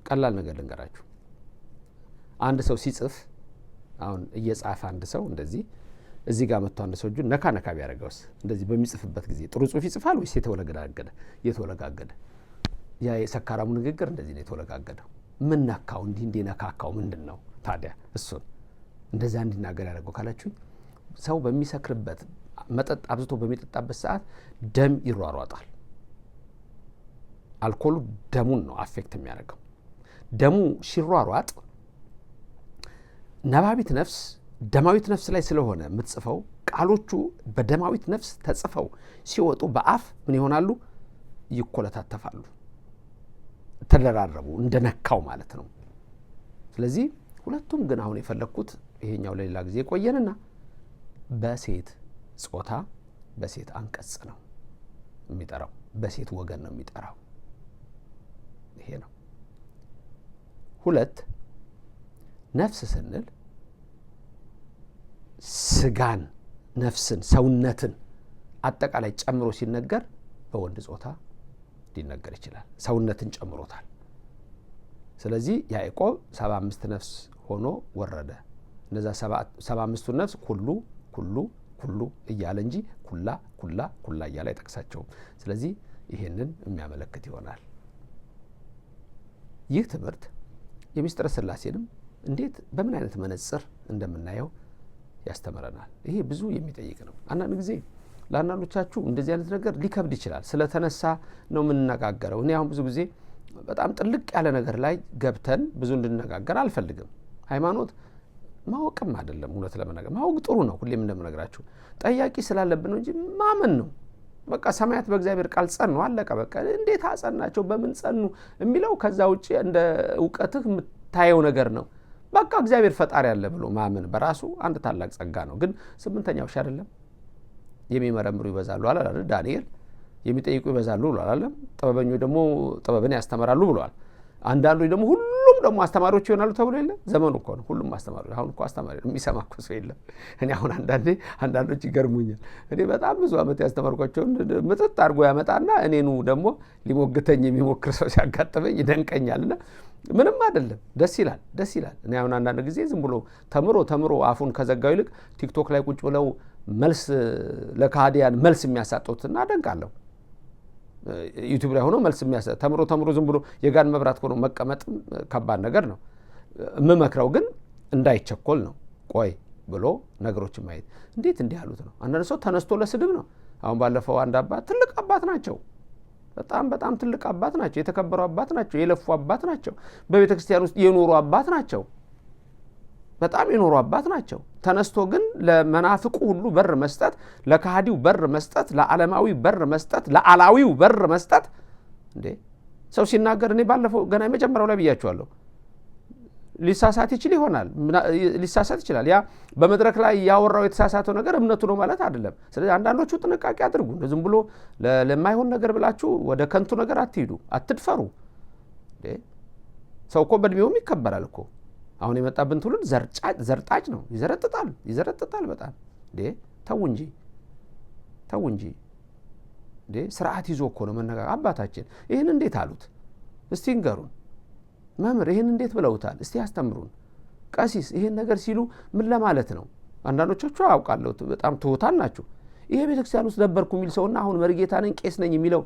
ቀላል ነገር ልንገራችሁ። አንድ ሰው ሲጽፍ፣ አሁን እየጻፈ አንድ ሰው እንደዚህ እዚህ ጋር መጥቶ አንድ ሰው እጁን ነካ ቢያደርገውስ እንደዚህ በሚጽፍበት ጊዜ ጥሩ ጽሑፍ ይጽፋል ወይስ የተወለጋገደ? ያ የሰካራሙ ንግግር እንደዚህ ነው የተወለጋገደው። ምን ነካው? እንዲህ ነካካው ምንድን ነው ታዲያ? እሱን እንደዛ እንዲናገር ያደርገው ካላችሁኝ፣ ሰው በሚሰክርበት መጠጥ አብዝቶ በሚጠጣበት ሰዓት ደም ይሯሯጣል። አልኮሉ ደሙን ነው አፌክት የሚያደርገው። ደሙ ሲሯሯጥ ነባቢት ነፍስ ደማዊት ነፍስ ላይ ስለሆነ የምትጽፈው ቃሎቹ በደማዊት ነፍስ ተጽፈው ሲወጡ በአፍ ምን ይሆናሉ? ይኮለታተፋሉ፣ ተደራረቡ፣ እንደነካው ማለት ነው። ስለዚህ ሁለቱም ግን አሁን የፈለግኩት ይሄኛው ለሌላ ጊዜ ቆየንና በሴት ጾታ በሴት አንቀጽ ነው የሚጠራው፣ በሴት ወገን ነው የሚጠራው። ይሄ ነው። 2 ነፍስ ስንል ስጋን፣ ነፍስን፣ ሰውነትን አጠቃላይ ጨምሮ ሲነገር በወንድ ጾታ ሊነገር ይችላል። ሰውነትን ጨምሮታል። ስለዚህ ያዕቆብ 75 ነፍስ ሆኖ ወረደ። እነዛ 75ቱን ነፍስ ኩሉ እያለ እንጂ ኩላ እያለ አይጠቅሳቸውም። ስለዚህ ይሄንን የሚያመለክት ይሆናል። ይህ ትምህርት የምስጢረ ሥላሴንም እንዴት በምን አይነት መነጽር እንደምናየው ያስተምረናል። ይሄ ብዙ የሚጠይቅ ነው። አንዳንድ ጊዜ ለአንዳንዶቻችሁ እንደዚህ አይነት ነገር ሊከብድ ይችላል። ስለተነሳ ነው የምንነጋገረው። እኔ አሁን ብዙ ጊዜ በጣም ጥልቅ ያለ ነገር ላይ ገብተን ብዙ እንድንነጋገር አልፈልግም። ሃይማኖት ማወቅም አይደለም። እውነት ለመናገር ማወቅ ጥሩ ነው። ሁሌም እንደምነግራችሁ ጠያቂ ስላለብን ነው እንጂ ማመን ነው። በቃ ሰማያት በእግዚአብሔር ቃል ጸኑ፣ አለቀ በቃ። እንዴት አጸናቸው? በምን ጸኑ የሚለው ከዛ ውጪ እንደ ዕውቀትህ የምታየው ነገር ነው። በቃ እግዚአብሔር ፈጣሪ ያለ ብሎ ማመን በራሱ አንድ ታላቅ ጸጋ ነው። ግን 8ኛው ሺ አይደለም? የሚመረምሩ ይበዛሉ አላለ ዳንኤል? የሚጠይቁ ይበዛሉ ብሏል አላለም? ጥበበኞች ደግሞ ጥበብን ያስተምራሉ ብሏል። አንዳንዶች ደግሞ ሁሉም ደግሞ አስተማሪዎች ይሆናሉ ተብሎ የለ? ዘመኑ እኮ ነው ሁሉም አስተማሪዎች። አሁን እኮ አስተማሪ የሚሰማ እኮ ሰው የለም። እኔ አሁን አንዳንዶች ይገርሙኛል። እኔ በጣም ብዙ ዓመት ያስተማርኳቸውን ምጥጥ አድርጎ ያመጣና እኔኑ ደግሞ ሊሞግተኝ የሚሞክር ሰው ሲያጋጥመኝ ይደንቀኛልና ምንም አይደለም። ደስ ይላል። እኔ አሁን አንዳንድ ጊዜ ዝም ብሎ ተምሮ አፉን ከዘጋው ይልቅ ቲክቶክ ላይ ቁጭ ብለው መልስ ለካህዲያን መልስ የሚያሳጡትና አደንቃለሁ። ዩቲዩብ ላይ ሆኖ መልስ ተምሮ ዝም ብሎ የጋን መብራት ሆኖ መቀመጥ ከባድ ነገር ነው። የምመክረው ግን እንዳይቸኮል ነው። ቆይ ብሎ ነገሮችን ማየት። እንዴት እንዲህ ያሉት ነው። አንዳንድ ሰው ተነስቶ ለስድብ ነው። አሁን ባለፈው አንድ አባት፣ ትልቅ አባት ናቸው፣ በጣም ትልቅ አባት ናቸው፣ የተከበሩ አባት ናቸው፣ የለፉ አባት ናቸው፣ በቤተ ክርስቲያን ውስጥ የኖሩ አባት ናቸው፣ በጣም የኖሩ አባት ናቸው። ተነስቶ ግን ለመናፍቁ ሁሉ በር መስጠት፣ ለካህዲው በር መስጠት፣ ለዓለማዊ በር መስጠት፣ ለአላዊው በር መስጠት። እንዴ ሰው ሲናገር እኔ ባለፈው ገና የመጀመሪያው ላይ ብያቸዋለሁ። ሊሳሳት ይችላል። ያ በመድረክ ላይ ያወራው የተሳሳተው ነገር እምነቱ ነው ማለት አይደለም። ስለዚህ አንዳንዶቹ ጥንቃቄ አድርጉ። ዝም ብሎ ለማይሆን ነገር ብላችሁ ወደ ከንቱ ነገር አትሂዱ፣ አትድፈሩ። ሰው እኮ በእድሜውም ይከበራል እኮ። አሁን የመጣብን ትውልድ ዘርጣጭ ነው። ይዘረጥጣል በጣም። ተው እንጂ ስርዓት ይዞ እኮ ነው መነጋገር። አባታችን ይህን እንዴት አሉት? እስቲ ንገሩን። መምህር ይህን እንዴት ብለውታል? እስቲ ያስተምሩን። ቀሲስ ይህን ነገር ሲሉ ምን ለማለት ነው? አንዳንዶቻችሁ አውቃለሁ በጣም ትሁታን ናችሁ። ይሄ ቤተክርስቲያን ውስጥ ነበርኩ የሚል ሰውና አሁን መርጌታ ነኝ ቄስ ነኝ የሚለው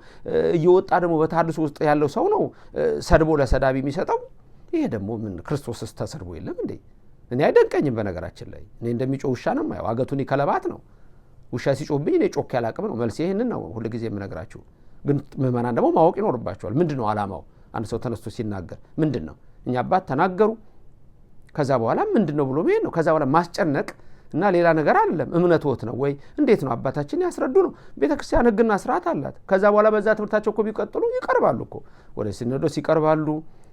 እየወጣ ደግሞ በተሐድሶ ውስጥ ያለው ሰው ነው ሰድቦ ለሰዳቢ የሚሰጠው። ይሄ ደግሞ ምን ክርስቶስስ ተሰድቦ የለም እንዴ? እኔ አይደንቀኝም። በነገራችን ላይ እኔ እንደሚጮህ ውሻ ነው የማየው። አገቱን ይከለባት ነው። ውሻ ሲጮህብኝ እኔ ጮክ ያላቅም ነው መልስ። ይሄንን ነው ሁሉ ጊዜ የምነግራችሁ። ግን ምዕመናን ደግሞ ማወቅ ይኖርባቸዋል። ምንድን ነው ዓላማው? አንድ ሰው ተነስቶ ሲናገር ምንድን ነው? እኛ አባት ተናገሩ ከዛ በኋላ ምንድን ነው ብሎ መሄድ ነው። ከዛ በኋላ ማስጨነቅ እና ሌላ ነገር አይደለም። እምነት ወት ነው ወይ እንዴት ነው? አባታችን ያስረዱ ነው። ቤተክርስቲያን ሕግና ስርዓት አላት። ከዛ በኋላ በዛ ትምህርታቸው እኮ ቢቀጥሉ ይቀርባሉ እኮ ወደ ሲኖዶስ ይቀርባሉ፣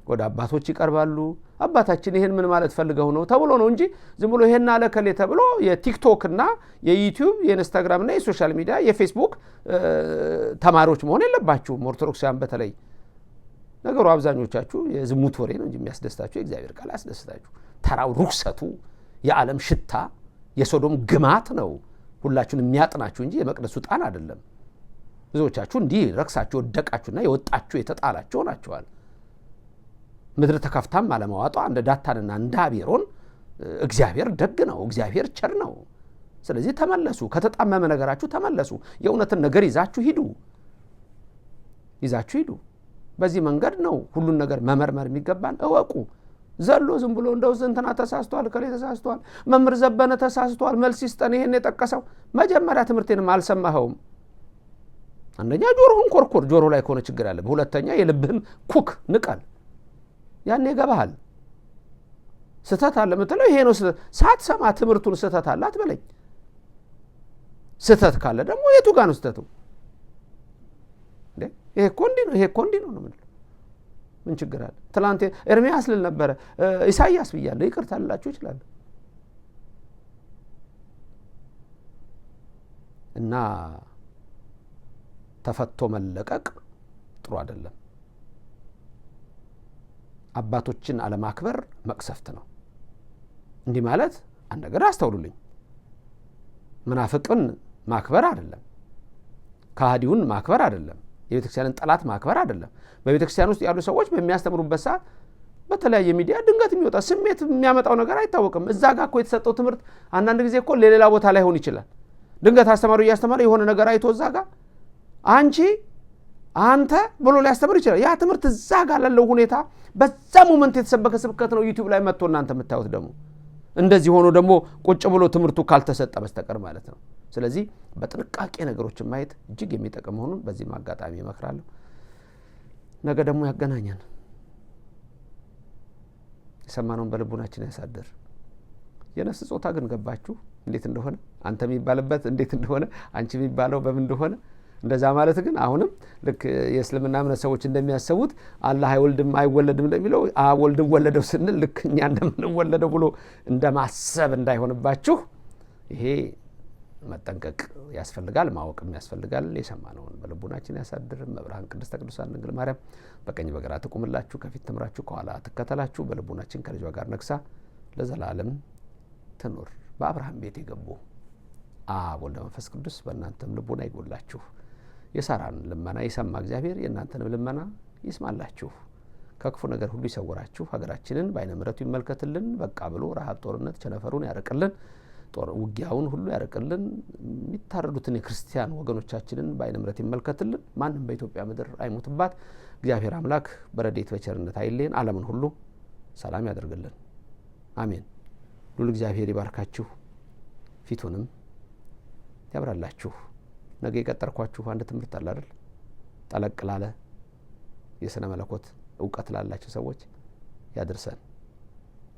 ወደ አባቶች ይቀርባሉ። አባታችን ይሄን ምን ማለት ፈልገው ነው ተብሎ ነው እንጂ ዝም ብሎ ይሄን አለ ከሌ ተብሎ የቲክቶክ እና የዩቲዩብ የኢንስታግራም እና የሶሻል ሚዲያ የፌስቡክ ተማሪዎች መሆን የለባችሁም። ኦርቶዶክሳውያን በተለይ ነገሩ አብዛኞቻችሁ የዝሙት ወሬ ነው እንጂ የሚያስደስታችሁ የእግዚአብሔር ቃል ያስደስታችሁ። ተራው ሩክሰቱ የዓለም ሽታ የሶዶም ግማት ነው ሁላችሁን የሚያጥናችሁ እንጂ የመቅደሱ ጣን አይደለም። ብዙዎቻችሁ እንዲህ ረክሳችሁ ወደቃችሁና የወጣችሁ የተጣላችሁ ናችኋል። ምድር ተከፍታም አለማዋጧ እንደ ዳታንና እንደ አቤሮን እግዚአብሔር ደግ ነው፣ እግዚአብሔር ቸር ነው። ስለዚህ ተመለሱ፣ ከተጣመመ ነገራችሁ ተመለሱ። የእውነትን ነገር ይዛችሁ ሂዱ። በዚህ መንገድ ነው ሁሉን ነገር መመርመር የሚገባን። እወቁ። ዘሎ ዝም ብሎ እንደው እንትና ተሳስቷል ከሌ ተሳስቷል መምህር ዘበነ ተሳስቷል መልስ ይስጠን ይሄን የጠቀሰው መጀመሪያ ትምህርቴንም አልሰማኸውም። አንደኛ ጆሮህን ኮርኮር፣ ጆሮ ላይ ከሆነ ችግር አለ። ሁለተኛ የልብህን ኩክ ንቀል፣ ያኔ ይገባሃል። ስተት አለ ምትለው ይሄ ነው። ሳትሰማ ትምህርቱን ስተት አለ አትበለኝ። ስተት ካለ ደግሞ የቱ ጋር ነው ስተቱ? ይሄ እኮ እንዲህ ነው ነው ምን ችግር አለ? ትላንት ኤርሚያስ ልል ነበረ ኢሳይያስ ብያለሁ፣ ይቅርታ ልላችሁ ይችላል። እና ተፈቶ መለቀቅ ጥሩ አይደለም። አባቶችን አለማክበር መቅሰፍት ነው። እንዲህ ማለት አንድ ነገር አስተውሉልኝ፣ መናፍቅን ማክበር አይደለም፣ ከሃዲውን ማክበር አይደለም፣ የቤተክርስቲያንን ጠላት ማክበር አይደለም። በቤተክርስቲያን ውስጥ ያሉ ሰዎች በሚያስተምሩበት ሰዓት በተለያየ ሚዲያ ድንገት የሚወጣ ስሜት የሚያመጣው ነገር አይታወቅም። እዛ ጋር እኮ የተሰጠው ትምህርት አንዳንድ ጊዜ እኮ ሌላ ቦታ ላይ ሆን ይችላል። ድንገት አስተማሪው እያስተማረ የሆነ ነገር አይቶ እዛ ጋር አንተ ብሎ ሊያስተምር ይችላል። ያ ትምህርት እዛ ጋር ላለው ሁኔታ በዛ ሞመንት የተሰበከ ስብከት ነው ዩቲዩብ ላይ መጥቶ እናንተ የምታዩት ደግሞ እንደዚህ ሆኖ ደግሞ ቁጭ ብሎ ትምህርቱ ካልተሰጠ በስተቀር ማለት ነው። ስለዚህ በጥንቃቄ ነገሮችን ማየት እጅግ የሚጠቅም መሆኑን በዚህ ማጋጣሚ እመክራለሁ። ነገ ደግሞ ያገናኘን፣ የሰማነውን በልቡናችን ያሳድር። የነፍስ ጾታ ግን ገባችሁ እንዴት እንደሆነ? አንተ የሚባልበት እንዴት እንደሆነ፣ አንቺ የሚባለው በምን እንደሆነ እንደዛ ማለት ግን አሁንም ልክ የእስልምና እምነት ሰዎች እንደሚያስቡት አላህ አይወልድም አይወለድም እንደሚለው ወልድም ወለደው ስንል ልክ እኛ እንደምንወለደው ብሎ እንደማሰብ እንዳይሆንባችሁ ይሄ መጠንቀቅ ያስፈልጋል፣ ማወቅም ያስፈልጋል። የሰማነውን በልቡናችን ያሳድር። መብርሃን ቅድስተ ቅዱሳን ድንግል ማርያም በቀኝ በግራ ትቁምላችሁ፣ ከፊት ትምራችሁ፣ ከኋላ ትከተላችሁ። በልቡናችን ከልጇ ጋር ነግሳ ለዘላለም ትኑር። በአብርሃም ቤት የገቡ አብ ወልድ መንፈስ ቅዱስ በእናንተም ልቡና ይጎላችሁ። የሳራን ልመና የሰማ እግዚአብሔር የእናንተንም ልመና ይስማላችሁ። ከክፉ ነገር ሁሉ ይሰውራችሁ። ሀገራችንን በዓይነ ምሕረቱ ይመልከትልን። በቃ ብሎ ረሃብ፣ ጦርነት፣ ቸነፈሩን ያርቅልን። ውጊያውን ሁሉ ያርቅልን። የሚታረዱትን የክርስቲያን ወገኖቻችንን በዓይነ ምሕረት ይመልከትልን። ማንም በኢትዮጵያ ምድር አይሞትባት። እግዚአብሔር አምላክ በረድኤት በቸርነት አይለየን። ዓለምን ሁሉ ሰላም ያደርግልን። አሜን። ሁሉ እግዚአብሔር ይባርካችሁ፣ ፊቱንም ያብራላችሁ። ነገ የቀጠርኳችሁ አንድ ትምህርት አለ አይደል? ጠለቅ ላለ የሥነ መለኮት ዕውቀት ላላችሁ ሰዎች ያድርሰን።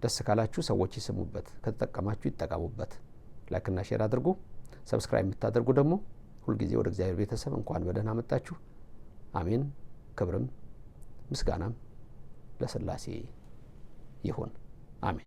ደስ ካላችሁ ሰዎች ይስሙበት፣ ከተጠቀማችሁ ይጠቀሙበት። ላይክና ሼር አድርጉ። ሰብስክራይብ የምታደርጉ ደግሞ ሁልጊዜ ወደ እግዚአብሔር ቤተሰብ እንኳን በደህና መጣችሁ። አሜን። ክብርም ምስጋናም ለሥላሴ ይሁን።